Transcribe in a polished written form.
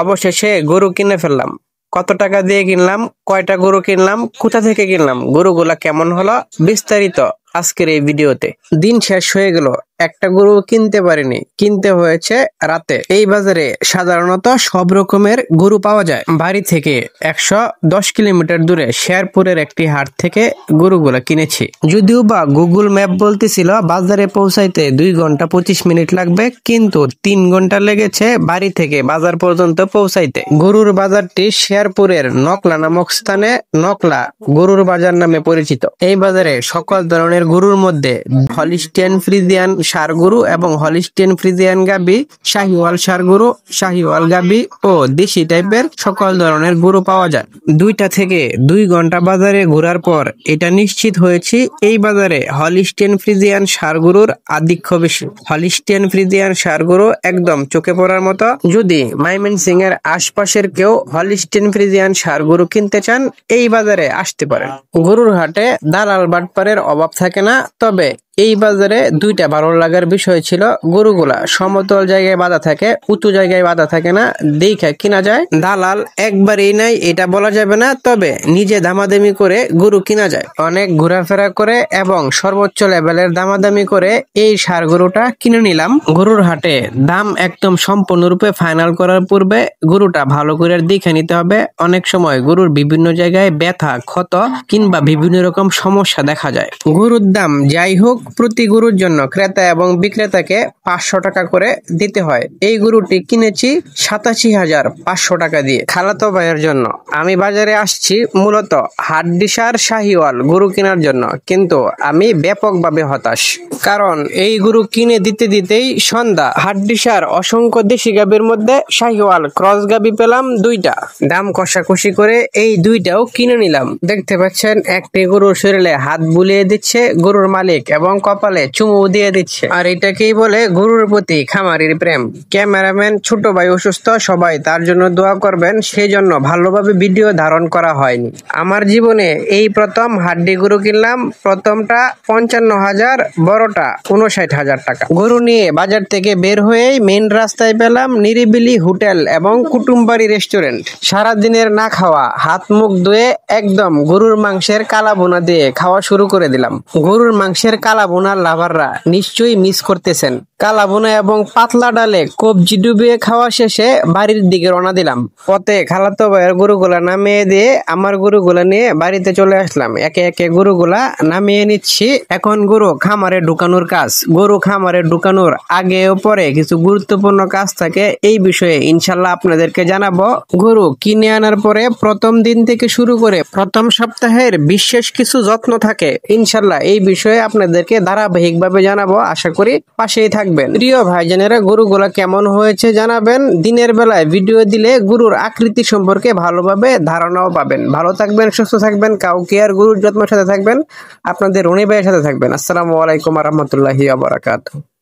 অবশেষে গরু কিনে ফেললাম। কত টাকা দিয়ে কিনলাম, কয়টা গরু কিনলাম, কোথা থেকে কিনলাম, গরুগুলা কেমন হলো, বিস্তারিত আজকের এই ভিডিওতে। দিন শেষ হয়ে গেল, একটা গরু কিনতে পারিনি, কিনতে হয়েছে রাতে। এই বাজারে সাধারণত সব রকমের গরু পাওয়া যায়। বাড়ি থেকে 110 কিলোমিটার দূরে শেরপুরের একটি হাট থেকে গরুগুলা কিনেছি। যদিও বা গুগল ম্যাপ বলতেছিল বাজারে পৌঁছাইতে 2 ঘন্টা 25 মিনিট লাগবে, কিন্তু 3 ঘন্টা লেগেছে বাড়ি থেকে বাজার পর্যন্ত পৌঁছাইতে। গরুর বাজারটি শেরপুরের নকলা নামক স্থানে নকলা গরুর বাজার নামে পরিচিত। এই বাজারে সকল ধরনের গরুর মধ্যে হলিস্টিয়ান ফ্রিজিয়ান ষাঁড় গরু এবং হলিস্টিয়ান ফ্রিজিয়ান গাবি, শাহিওয়াল ষাঁড় গরু, শাহিওয়াল গাবি ও দেশি টাইপের সকল ধরনের গরু পাওয়া যায়। 2টা থেকে 2 ঘন্টা বাজারে ঘোরার পর এটা নিশ্চিত হয়েছি এই বাজারে হলিস্টিয়ান ফ্রিজিয়ান ষাঁড় গরুর আধিক্য বেশি। হলিস্টিয়ান ফ্রিজিয়ান ষাঁড় গরু একদম চোখে পড়ার মতো। যদি ময়মনসিংহ এর আশপাশের কেউ হলিস্টিয়ান ফ্রিজিয়ান ষাঁড় গরু কিনতে চান, এই বাজারে আসতে পারেন। গরুর হাটে দালাল বাটপারের অভাব থাকে না, তবে এই বাজারে 2টা ভালো লাগার বিষয় ছিল, গরুগুলা সমতল জায়গায় বাঁধা থাকে, উঁচু জায়গায় বাঁধা থাকে না, দেখে কিনা যায়। দালাল একবারেই নাই এটা বলা যাবে না, তবে নিজে দামাদামি করে গরু কিনা যায়। অনেক ঘোরাফেরা করে এবং সর্বোচ্চ লেভেলের দামাদামি করে এই ষাঁড় গরুটা কিনে নিলাম। গরুর হাটে দাম একদম সম্পূর্ণরূপে ফাইনাল করার পূর্বে গরুটা ভালো করে দেখে নিতে হবে। অনেক সময় গরুর বিভিন্ন জায়গায় ব্যথা, ক্ষত কিংবা বিভিন্ন রকম সমস্যা দেখা যায়। গরুর দাম যাই হোক, প্রতি গরুর জন্য ক্রেতা এবং বিক্রেতাকে 500 টাকা করে দিতে হয়। এই গরুটি কিনেছি 87,500 টাকা দিয়ে খালাতো ভাইয়ের জন্য। আমি বাজারে আসছি মূলত হাড্ডিসার শাহিওয়াল গরু কেনার জন্য, কিন্তু আমি ব্যাপকভাবে হতাশ, কারণ এই গরু কিনে দিতে দিতেই সন্ধ্যা। হাড্ডিসার অসংখ্য দেশি গাবির মধ্যে শাহিওয়াল ক্রস গাবি পেলাম 2টা। দাম কষাকষি করে এই 2টাও কিনে নিলাম। দেখতে পাচ্ছেন একটি গরুর শরীরে হাত বুলিয়ে দিচ্ছে গরুর মালিক এবং কপালে চুমু দিয়ে দিচ্ছে, আর এটাকেই বলে গরুর প্রতি খামারির প্রেম। ক্যামেরাম্যান ছোট ভাই অসুস্থ, সবাই তার জন্য দোয়া করবেন, সেই জন্য ভালোভাবে ভিডিও ধারণ করা হয়নি। আমার জীবনে এই প্রথম হাড্ডি গরু কিনলাম। প্রথমটা 55,000, বড়টা 59,000 টাকা। গরু নিয়ে বাজার থেকে বের হয়েই মেইন রাস্তায় পেলাম নিরিবিলি হোটেল এবং কুটুমবাড়ি রেস্টুরেন্ট। সারাদিনের না খাওয়া, হাত মুখ ধুয়ে একদম গরুর মাংসের কালা বোনা দিয়ে খাওয়া শুরু করে দিলাম। গরুর মাংসের কালা বোনার লাভাররা নিশ্চয়ই মিস করতেছেন। কালা বোনা এবং পাতলা ডালে কবজি ডুবিয়ে খাওয়া শেষে বাড়ির দিকে রওনা দিলাম। পথে খালাতো ভাইয়ের গরুগুলা নামিয়ে দিয়ে আমার গরুগুলা নিয়ে বাড়িতে চলে আসলাম। একে একে গরুগুলা নামিয়ে নিচ্ছি। এখন গরু খামারে ঢুকানোর কাজ। গরু খামারে ঢুকানোর আগে ও পরে কিছু গুরুত্বপূর্ণ কাজ থাকে, এই বিষয়ে ইনশাল্লাহ আপনাদেরকে জানাবো। গরু কিনে আনার পরে প্রথম দিন থেকে শুরু করে প্রথম সপ্তাহের বিশেষ কিছু যত্ন থাকে, ইনশাল্লাহ এই বিষয়ে আপনাদেরকে ধারাবাহিকভাবে জানাবো। আশা করি পাশেই থাকবেন। প্রিয় ভাইজানেরা, গরুগুলা কেমন হয়েছে জানাবেন। দিনের বেলায় ভিডিও দিলে গরুর আকৃতি সম্পর্কে ভালোভাবে ধারণাও পাবেন। ভালো থাকবেন, সুস্থ থাকবেন, কাউকে আর গরুর যত্নের সাথে থাকবেন। আপনাদের রনি ভাইয়ের সাথে থাকবেন। আসসালামু আলাইকুম ওয়া রাহমাতুল্লাহি ওয়া বারাকাতুহু।